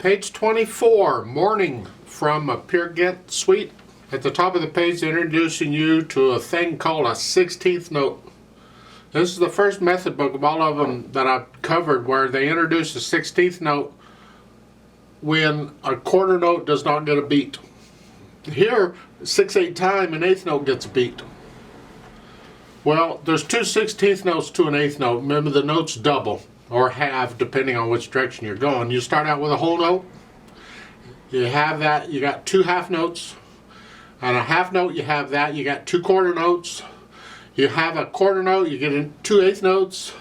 Page 24, Morning from a Peer Gynt suite. At the top of the page, they're introducing you to a thing called a 16th note. This is the first method book of all of them that I've covered where they introduce a 16th note when a quarter note does not get a beat. Here, 6/8 time, an eighth note gets a beat. Well, there's two 16th notes to an eighth note. Remember, the notes double or halve depending on which direction you're going. You start out with a whole note. You have that. You got two half notes. On a half note, you have that. You got two quarter notes. You have a quarter note. You get two eighth notes.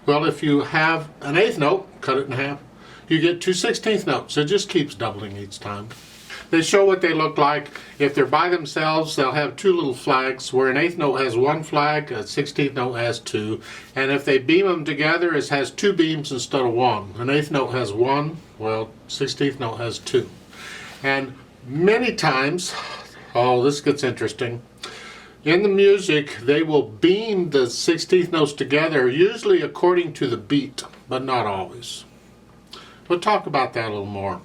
Well, if you have an eighth note, cut it in half. You get two 16th notes. It just keeps doubling each time. They show what they look like. If they're by themselves, they'll have two little flags, where an eighth note has one flag, a 16th note has two. And if they beam them together, it has two beams instead of one. An eighth note has one, well, 16th note has two. And many times, oh, this gets interesting. In the music, they will beam the 16th notes together, usually according to the beat, but not always. We'll talk about that a little more.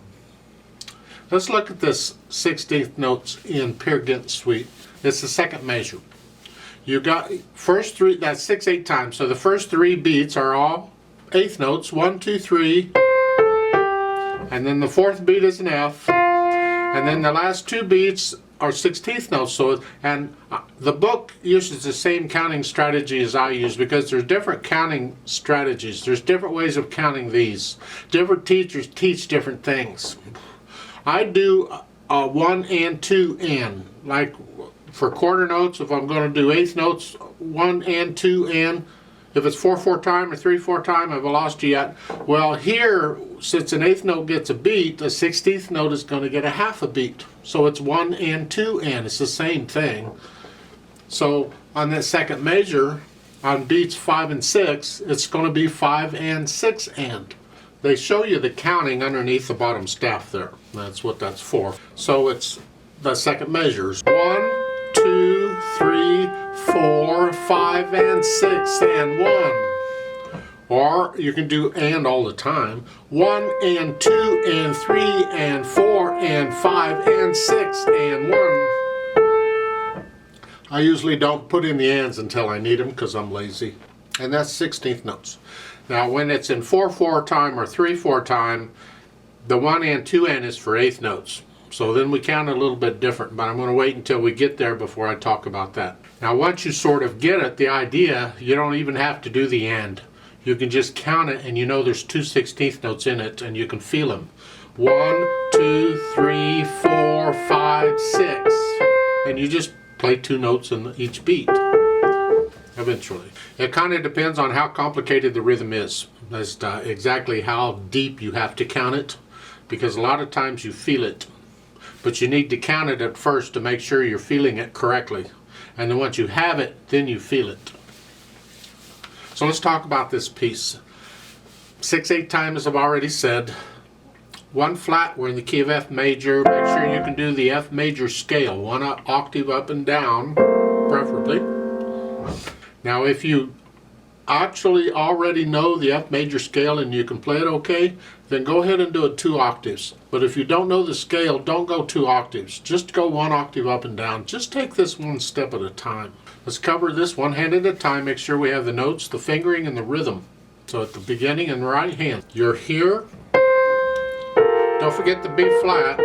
Let's look at this 16th notes in Peer Gynt suite. It's the second measure. You got first three, that's 6/8 times. So the first three beats are all eighth notes, 1, 2, 3. And then the fourth beat is an F. And then the last two beats are 16th notes. So, and the book uses the same counting strategy as I use because there's different counting strategies. There's different ways of counting these. Different teachers teach different things. I do 1 and 2 and. Like for quarter notes, if I'm going to do eighth notes, 1 and 2 and. If it's 4/4 time or 3/4 time, have I lost you yet? Well, here, since an eighth note gets a beat, a 16th note is going to get a half a beat. So it's 1 and 2 and. It's the same thing. So on that second measure, on beats 5 and 6, it's going to be 5 and 6 and. They show you the counting underneath the bottom staff there. That's what that's for. So it's the second measures. 1, 2, 3, 4, 5, and 6, and 1. Or you can do and all the time. 1 and 2 and 3 and 4 and 5 and 6 and 1. I usually don't put in the ands until I need them because I'm lazy. And that's 16th notes. Now when it's in 4/4 time or 3/4 time, the 1 and 2 and is for eighth notes. So then we count a little bit different, but I'm going to wait until we get there before I talk about that. Now once you sort of get it, the idea, you don't even have to do the and. You can just count it and you know there's two 16th notes in it and you can feel them. 1, 2, 3, 4, 5, 6. And you just play two notes in each beat. Eventually. It kind of depends on how complicated the rhythm is. As to exactly how deep you have to count it, because a lot of times you feel it. But you need to count it at first to make sure you're feeling it correctly. And then once you have it, then you feel it. So let's talk about this piece. 6/8 time, as I've already said. One flat, we're in the key of F major. Make sure you can do the F major scale. One octave up and down, preferably. Now if you actually already know the F major scale and you can play it okay, then go ahead and do it 2 octaves. But if you don't know the scale, don't go 2 octaves. Just go 1 octave up and down. Just take this one step at a time. Let's cover this one hand at a time. Make sure we have the notes, the fingering, and the rhythm. So at the beginning and right hand, you're here. Don't forget the B flat.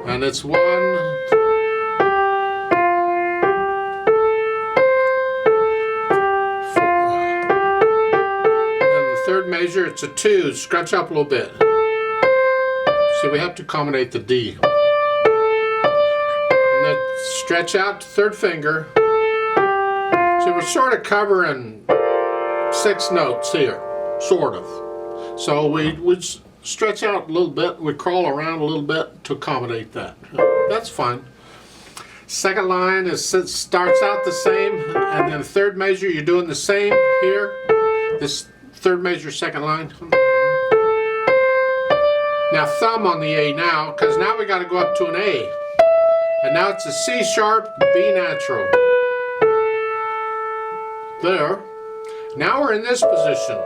And it's 1, third measure, it's a 2. Scratch up a little bit. So we have to accommodate the D. And then stretch out to third finger. So we're sort of covering 6 notes here, sort of. So we stretch out a little bit, we crawl around a little bit to accommodate that. That's fine. Second line starts out the same, and then third measure, you're doing the same here. This third measure, second line. Now thumb on the A now, because now we got to go up to an A. And now it's a C sharp, B natural. There. Now we're in this position.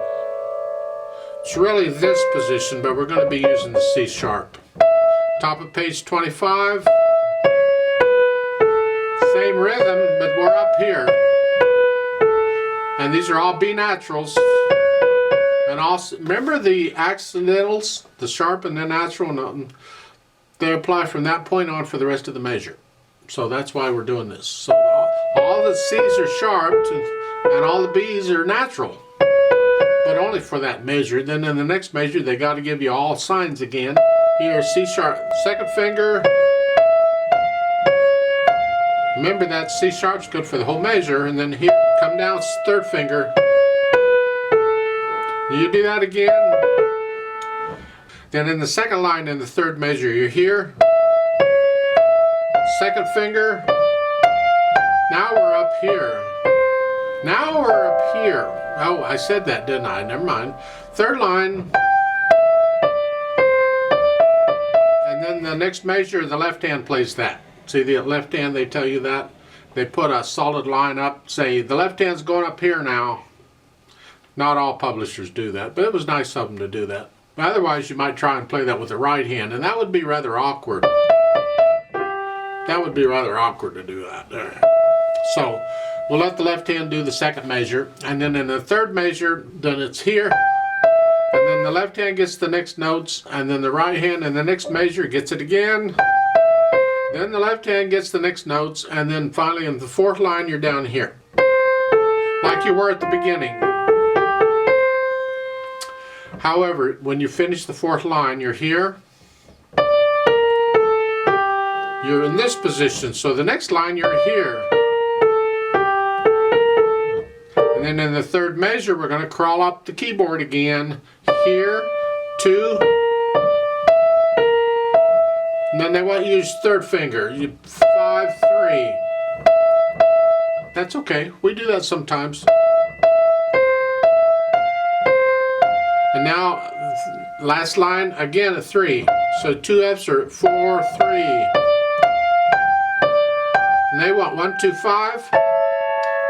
It's really this position, but we're going to be using the C sharp. Top of page 25. Same rhythm, but we're up here. And these are all B naturals. And also, remember the accidentals, the sharp and the natural, they apply from that point on for the rest of the measure. So that's why we're doing this. So all the C's are sharped and all the B's are natural. But only for that measure. Then in the next measure, they got to give you all signs again. Here, C sharp, second finger. Remember that C sharp's good for the whole measure. And then here, come down, third finger. You do that again. Then in the second line in the third measure, you're here. Second finger. Now we're up here. Now we're up here. Oh, I said that, didn't I? Never mind. Third line. And then the next measure, the left hand plays that. See the left hand, they tell you that. They put a solid line up, say the left hand's going up here now. Not all publishers do that, but it was nice of them to do that. Otherwise, you might try and play that with the right hand, and that would be rather awkward. That would be rather awkward to do that there. So, we'll let the left hand do the second measure, and then in the third measure, then it's here, and then the left hand gets the next notes, and then the right hand in the next measure gets it again. Then the left hand gets the next notes, and then finally in the fourth line, you're down here. Like you were at the beginning. However, when you finish the fourth line, you're here. You're in this position, so the next line you're here. And then in the third measure, we're going to crawl up the keyboard again. Here, 2. And then they want you to use third finger. 5, 3. That's okay. We do that sometimes. And now, last line, again a 3. So 2 F's are 4, 3. And they want 1, 2, 5.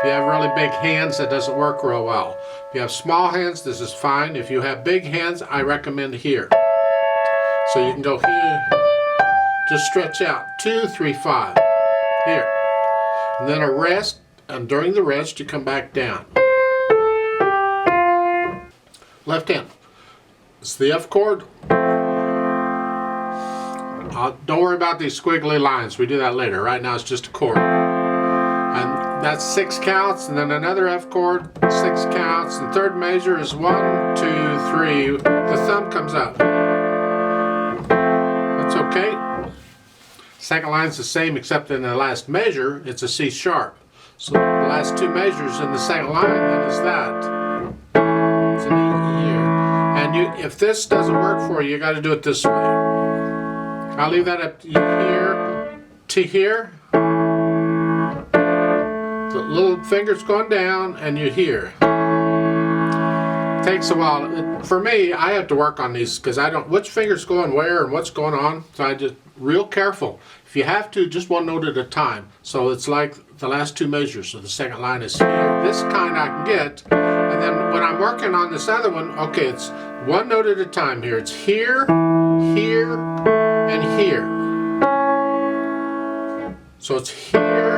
If you have really big hands, that doesn't work real well. If you have small hands, this is fine. If you have big hands, I recommend here. So you can go here, just stretch out, 2, 3, 5, here. And then a rest, and during the rest, you come back down. Left hand. It's the F chord. Don't worry about these squiggly lines. We do that later. Right now it's just a chord. And that's 6 counts, and then another F chord, 6 counts, and third measure is 1, 2, 3. The thumb comes up. That's okay. Second line's the same, except in the last measure, it's a C sharp. So the last 2 measures in the second line then is that. It's an E here. And if this doesn't work for you, you got to do it this way. I'll leave that up to here to here. The little finger's going down, and you're here. Takes a while. For me, I have to work on these because I don't which finger's going where and what's going on. So I just real careful. If you have to, just 1 note at a time. So it's like the last 2 measures. So the second line is here. This kind I can get. And then when I'm working on this other one, okay, it's 1 note at a time here. It's here, here, and here. So it's here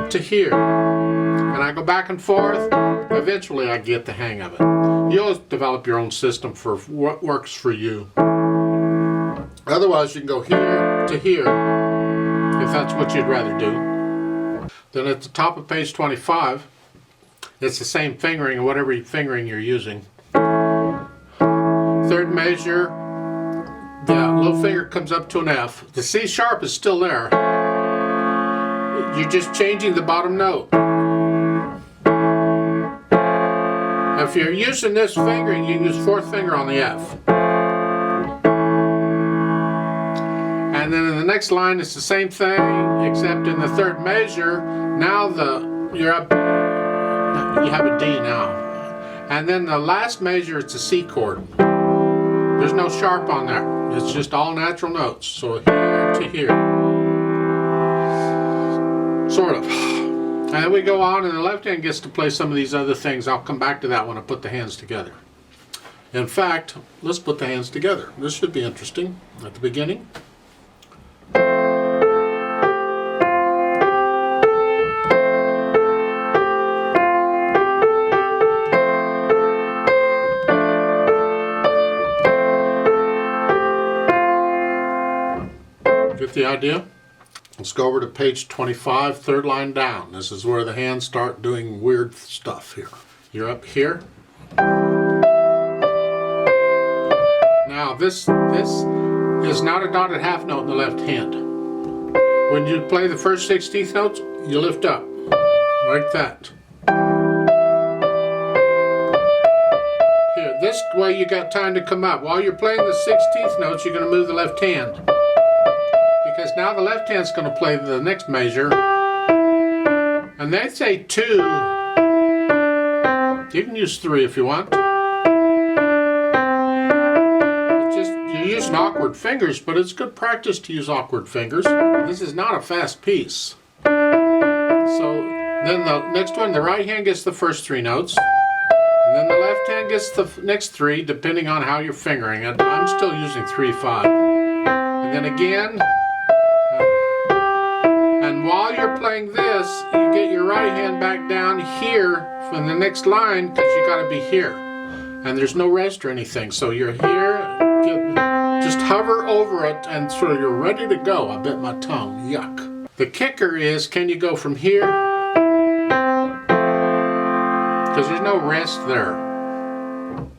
to here. And I go back and forth. Eventually I get the hang of it. You'll develop your own system for what works for you. Otherwise you can go here to here, if that's what you'd rather do. Then at the top of page 25, it's the same fingering, whatever fingering you're using. Third measure, the little finger comes up to an F. The C sharp is still there. You're just changing the bottom note. If you're using this fingering, you can use 4th finger on the F. And then in the next line, it's the same thing, except in the third measure, now you have a D now. And then the last measure, it's a C chord. There's no sharp on there. It's just all natural notes. So here to here. Sort of. And then we go on, and the left hand gets to play some of these other things. I'll come back to that when I put the hands together. In fact, let's put the hands together. This should be interesting at the beginning. Get the idea? Let's go over to page 25, third line down. This is where the hands start doing weird stuff here. You're up here. Now this is not a dotted half note in the left hand. When you play the first 16th notes, you lift up, like that. Here, this way you got time to come up. While you're playing the 16th notes, you're going to move the left hand. Because now the left hand's going to play the next measure. And they say 2. You can use 3 if you want. You're using awkward fingers, but it's good practice to use awkward fingers. This is not a fast piece. So then the next one, the right hand gets the first 3 notes. And then the left hand gets the next 3, depending on how you're fingering it. I'm still using 3-5. And then again. And while you're playing this, you get your right hand back down here from the next line, because you got to be here. And there's no rest or anything. So you're here, just hover over it, and so you're ready to go. I bit my tongue. Yuck. The kicker is, can you go from here? Because there's no rest there.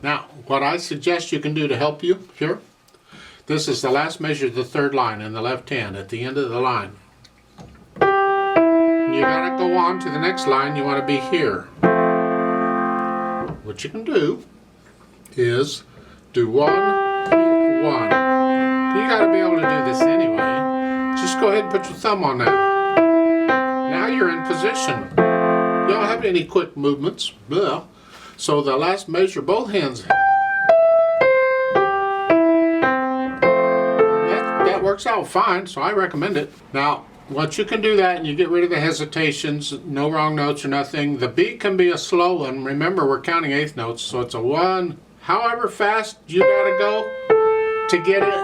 Now, what I suggest you can do to help you here, this is the last measure of the third line in the left hand at the end of the line. You gotta go on to the next line. You want to be here. What you can do is do 1, 1. You gotta be able to do this anyway. Just go ahead and put your thumb on that. Now you're in position. You don't have any quick movements. Blah. So the last measure, both hands. That works out fine, so I recommend it. Now, once you can do that and you get rid of the hesitations, no wrong notes or nothing, the beat can be a slow one. Remember, we're counting 8th notes, so it's a 1. However fast you gotta go to get it.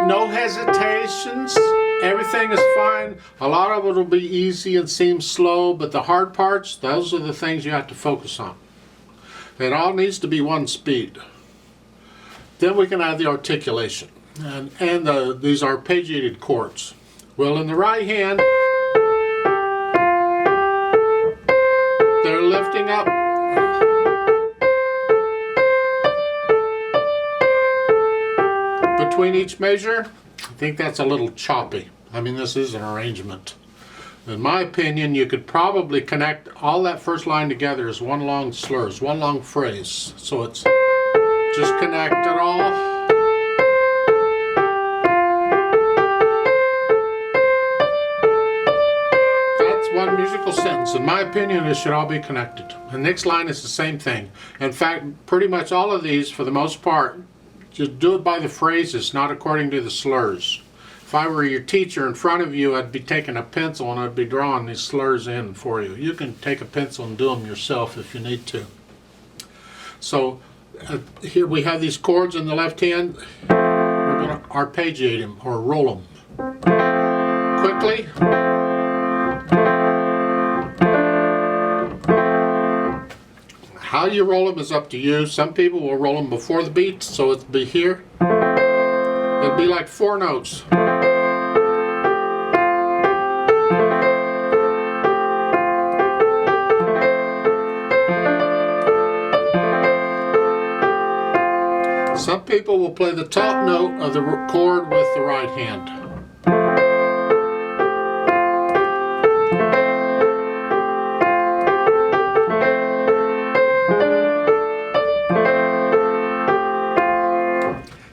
No hesitations. Everything is fine. A lot of it will be easy and seem slow, but the hard parts, those are the things you have to focus on. It all needs to be one speed. Then we can add the articulation and these arpeggiated chords. Well, in the right hand, they're lifting up. Between each measure, I think that's a little choppy. I mean, this is an arrangement. In my opinion, you could probably connect all that first line together as one long slur, as one long phrase. So it's just connect it all. One musical sentence. In my opinion, it should all be connected. The next line is the same thing. In fact, pretty much all of these, for the most part, just do it by the phrases, not according to the slurs. If I were your teacher in front of you, I'd be taking a pencil and I'd be drawing these slurs in for you. You can take a pencil and do them yourself if you need to. So here we have these chords in the left hand. We're going to arpeggiate them or roll them quickly. How you roll them is up to you. Some people will roll them before the beat, so it'll be here. It'll be like 4 notes. Some people will play the top note of the chord with the right hand.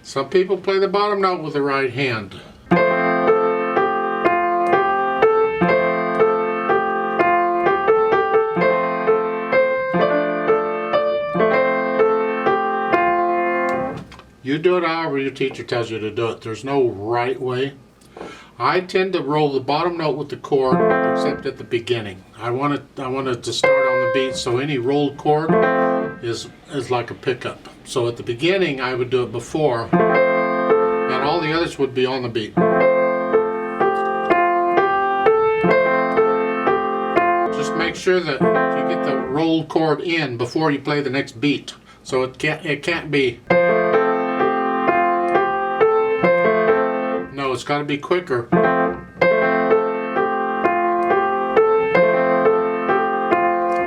Some people play the bottom note with the right hand. You do it however your teacher tells you to do it. There's no right way. I tend to roll the bottom note with the chord, except at the beginning. I want it to start on the beat, so any rolled chord, is like a pickup. So at the beginning I would do it before, and all the others would be on the beat. Just make sure that you get the rolled chord in before you play the next beat. So it can't be. No, it's got to be quicker.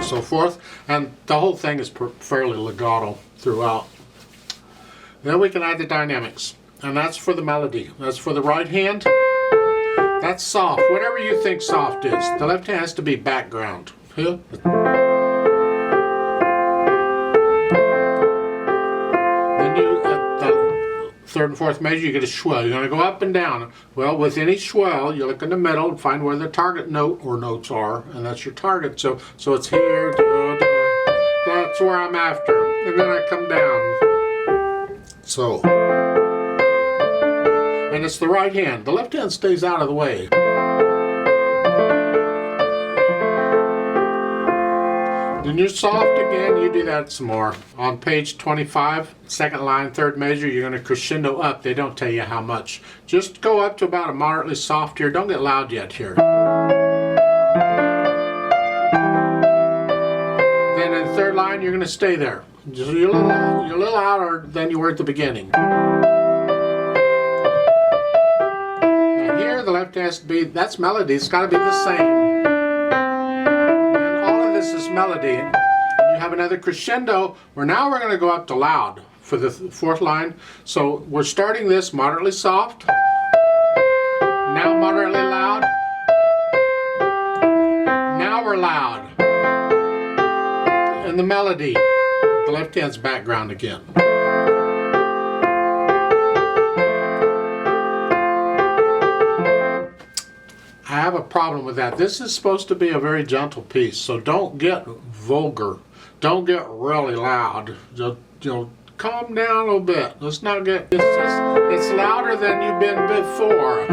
So forth, and the whole thing is fairly legato throughout. Then we can add the dynamics, and that's for the melody. That's for the right hand. That's soft, whatever you think soft is. The left hand has to be background. Then you, at the third and fourth measure, you get a swell. You're going to go up and down. Well, with any swell, you look in the middle and find where the target note or notes are, and that's your target. So it's here. That's where I'm after. And then I come down. So. And it's the right hand. The left hand stays out of the way. Then you're soft again, you do that some more. On page 25, second line, third measure, you're going to crescendo up. They don't tell you how much. Just go up to about a moderately soft here. Don't get loud yet here. Then in the third line, you're going to stay there. You're a little louder than you were at the beginning. Now here, the left has to be, that's melody. It's got to be the same. This is melody, and you have another crescendo where now we're going to go up to loud for the fourth line. So we're starting this moderately soft, now moderately loud, now we're loud, and the melody, the left hand's background again. I have a problem with that. This is supposed to be a very gentle piece, so don't get vulgar. Don't get really loud. Just, calm down a little bit. Let's not get, it's louder than you've been before.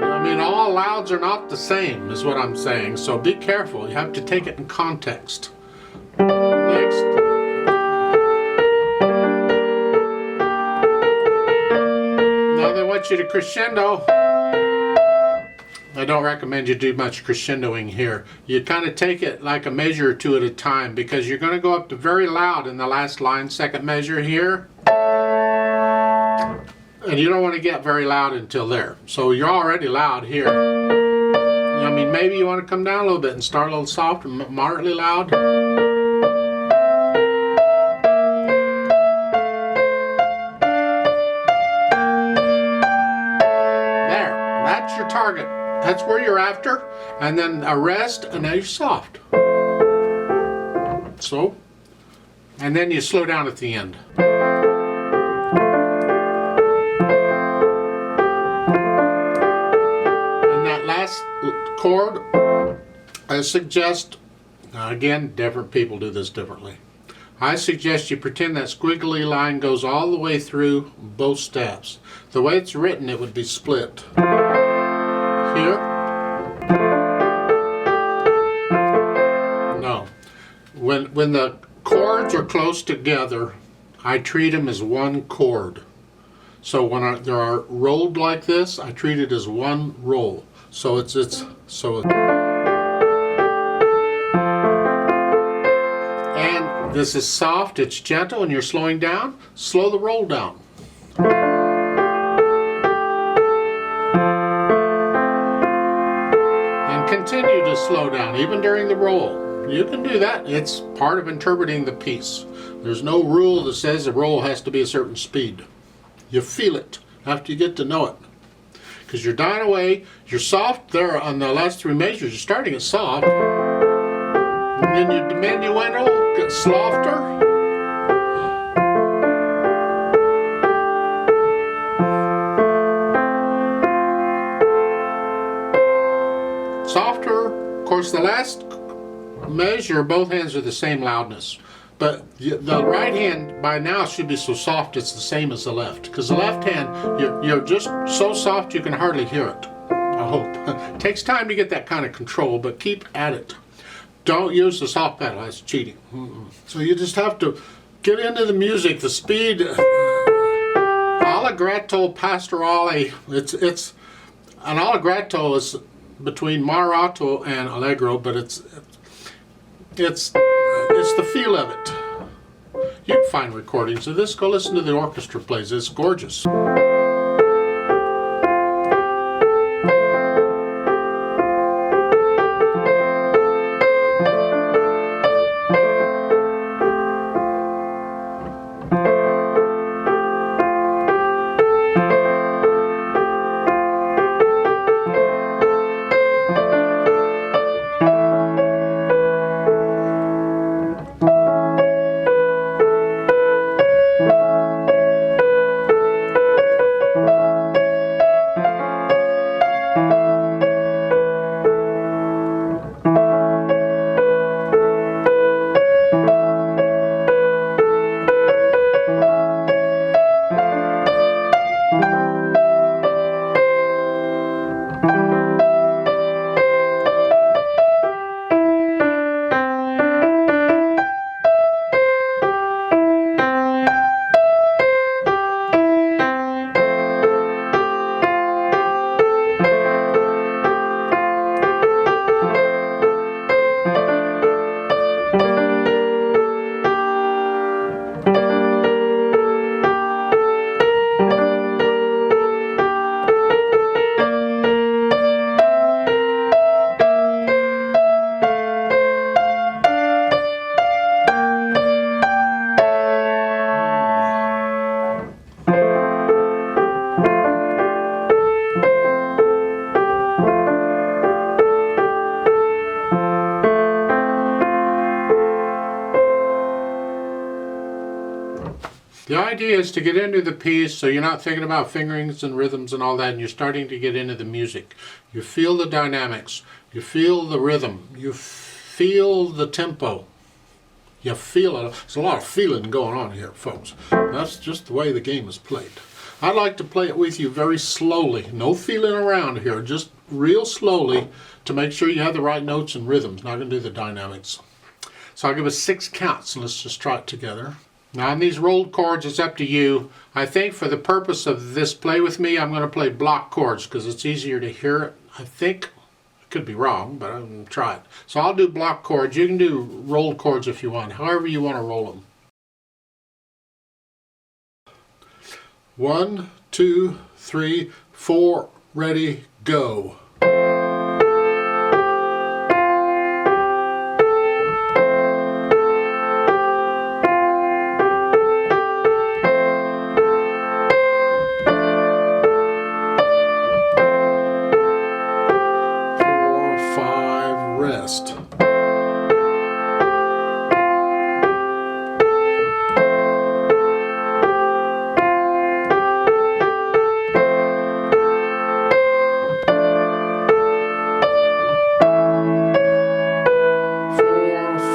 I mean, all louds are not the same, is what I'm saying, so be careful. You have to take it in context. Next. You to crescendo. I don't recommend you do much crescendoing here. You kind of take it like a measure or two at a time, because you're going to go up to very loud in the last line, second measure here, and you don't want to get very loud until there. So you're already loud here. I mean, maybe you want to come down a little bit and start a little soft and moderately loud. Your target. That's where you're after, and then a rest, and now you're soft. So, and then you slow down at the end. And that last chord, I suggest, now again, different people do this differently. I suggest you pretend that squiggly line goes all the way through both steps. The way it's written, it would be split. Here? No. When the chords are close together, I treat them as one chord. So when they are rolled like this, I treat it as one roll. So and this is soft, it's gentle, and you're slowing down. Slow the roll down. Continue to slow down, even during the roll. You can do that. It's part of interpreting the piece. There's no rule that says the roll has to be a certain speed. You feel it after you get to know it. Because you're dying away, you're soft there on the last three measures. You're starting it soft. And then your diminuendo gets softer. Softer. Of course, the last measure, both hands are the same loudness. But the right hand by now should be so soft it's the same as the left. Because the left hand, you're just so soft you can hardly hear it. I hope. Takes time to get that kind of control, but keep at it. Don't use the soft pedal, that's cheating. So you just have to get into the music, the speed. Allegretto, pastorale, it's an allegretto is between moderato and allegro, but it's the feel of it. You can find recordings of this. Go listen to the orchestra plays. It's gorgeous. The idea is to get into the piece so you're not thinking about fingerings and rhythms and all that, and you're starting to get into the music. You feel the dynamics, you feel the rhythm, you feel the tempo. You feel it. There's a lot of feeling going on here, folks. That's just the way the game is played. I'd like to play it with you very slowly. No feeling around here, just real slowly to make sure you have the right notes and rhythms. Not going to do the dynamics. So I'll give us 6 counts. Let's just try it together. Now on these rolled chords, it's up to you. I think for the purpose of this play with me, I'm going to play block chords because it's easier to hear it. I think, I could be wrong, but I'm going to try it. So I'll do block chords. You can do rolled chords if you want, however you want to roll them. 1, 2, 3, 4, ready, go. Rest. 4,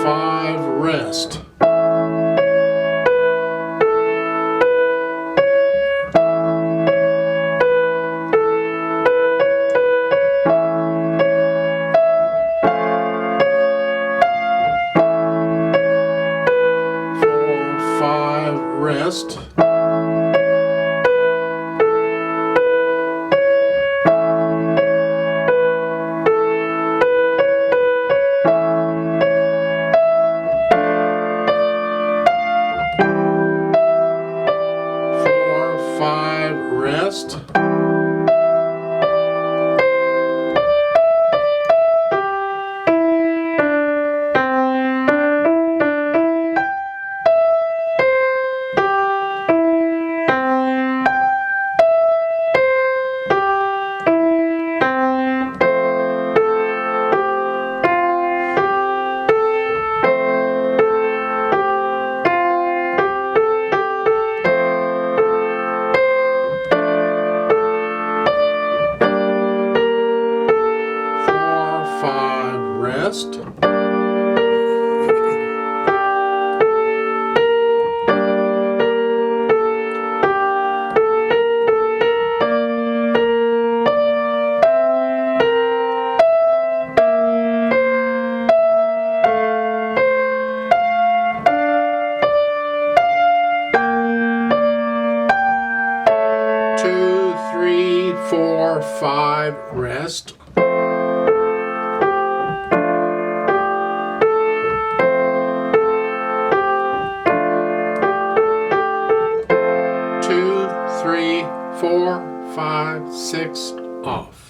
5, rest. 5, rest. 4, 5, rest. 4, 2, 3, 4, 5, rest. 2, 3, 4, 5, 6, off.